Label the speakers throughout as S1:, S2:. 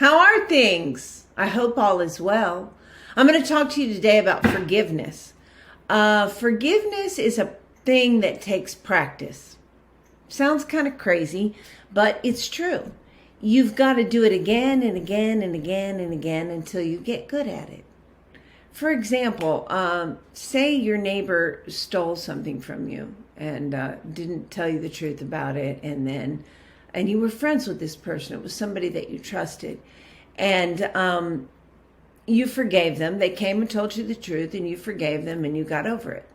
S1: How are things? I hope all is well. I'm going to talk to you today about forgiveness. Forgiveness is a thing that takes practice. Sounds kind of crazy, but it's true. You've got to do it again and again and again and again until you get good at it. For example, say your neighbor stole something from you and didn't tell you the truth about it, and you were friends with this person. It was somebody that you trusted, and you forgave them. They came and told you the truth, and you forgave them, and you got over it.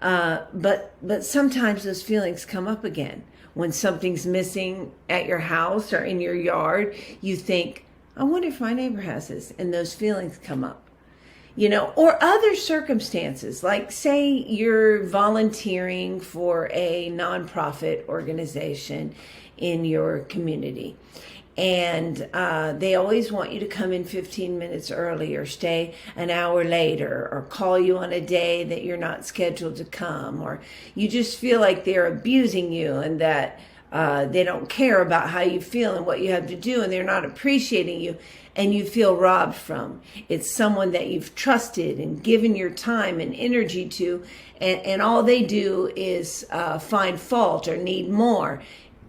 S1: But sometimes those feelings come up again. When something's missing at your house or in your yard, you think, I wonder if my neighbor has this, and those feelings come up. Or other circumstances, like say you're volunteering for a nonprofit organization in your community, and they always want you to come in 15 minutes early or stay an hour later or call you on a day that you're not scheduled to come, or you just feel like they're abusing you and that they don't care about how you feel and what you have to do, and they're not appreciating you, and you feel robbed from. It's someone that you've trusted and given your time and energy to, and all they do is find fault or need more.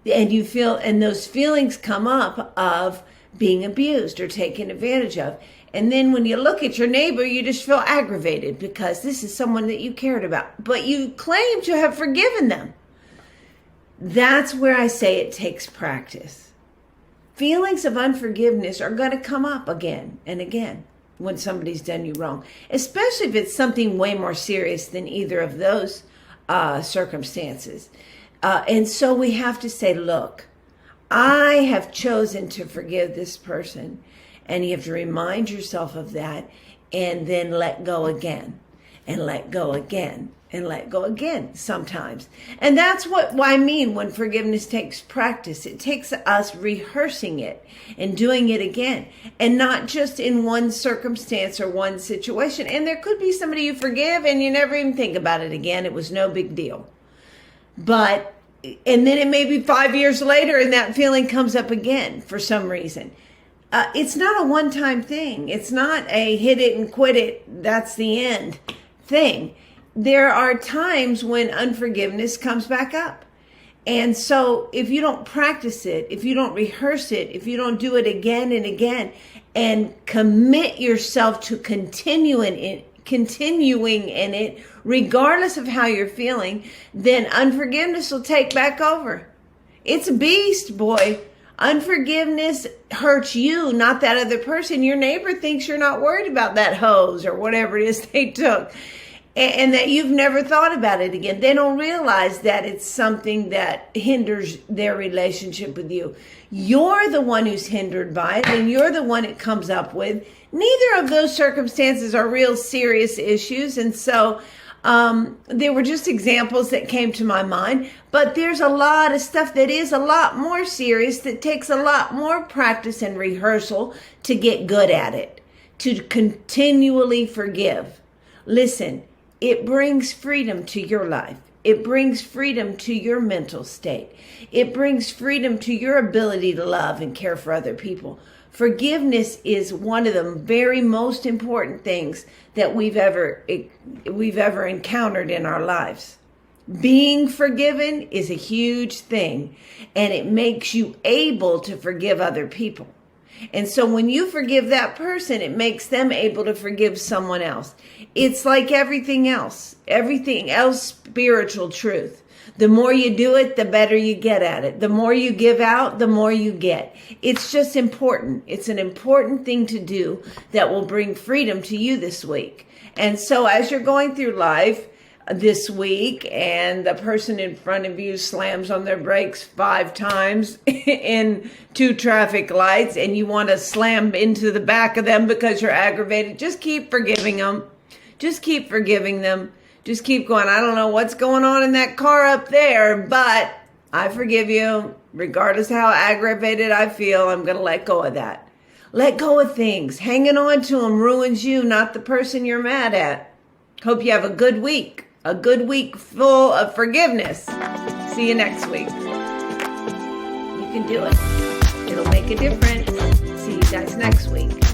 S1: And you feel, and those feelings come up of being abused or taken advantage of. And then when you look at your neighbor, you just feel aggravated because this is someone that you cared about, but you claim to have forgiven them. That's where I say it takes practice. Feelings of unforgiveness are going to come up again and again when somebody's done you wrong, especially if it's something way more serious than either of those circumstances. And so we have to say, look, I have chosen to forgive this person. And you have to remind yourself of that and then let go again and let go again and let go again sometimes. And that's what I mean when forgiveness takes practice. It takes us rehearsing it and doing it again, and not just in one circumstance or one situation. And there could be somebody you forgive and you never even think about it again. It was no big deal. And then it may be 5 years later and that feeling comes up again for some reason. It's not a one-time thing. It's not a hit it and quit it, that's the end thing. There are times when unforgiveness comes back up. And so if you don't practice it, if you don't rehearse it, if you don't do it again and again, and commit yourself to continuing in it, regardless of how you're feeling, then unforgiveness will take back over. It's a beast, boy. Unforgiveness hurts you, not that other person. Your neighbor thinks you're not worried about that hose or whatever it is they took, and that you've never thought about it again. They don't realize that it's something that hinders their relationship with you. You're the one who's hindered by it, and you're the one it comes up with. Neither of those circumstances are real serious issues, and so there were just examples that came to my mind, but there's a lot of stuff that is a lot more serious, that takes a lot more practice and rehearsal to get good at it, to continually forgive. Listen, it brings freedom to your life. It brings freedom to your mental state. It brings freedom to your ability to love and care for other people. Forgiveness is one of the very most important things that we've ever encountered in our lives. Being forgiven is a huge thing, and it makes you able to forgive other people. And so when you forgive that person, it makes them able to forgive someone else. It's like everything else spiritual truth. The more you do it, the better you get at it. The more you give out, the more you get. It's just important. It's an important thing to do that will bring freedom to you this week. And so as you're going through life this week and the person in front of you slams on their brakes 5 times in 2 traffic lights and you want to slam into the back of them because you're aggravated, just keep forgiving them. Just keep forgiving them. Just keep going. I don't know what's going on in that car up there, but I forgive you. Regardless of how aggravated I feel, I'm going to let go of that. Let go of things. Hanging on to them ruins you, not the person you're mad at. Hope you have a good week. A good week full of forgiveness. See you next week. You can do it. It'll make a difference. See you. next week.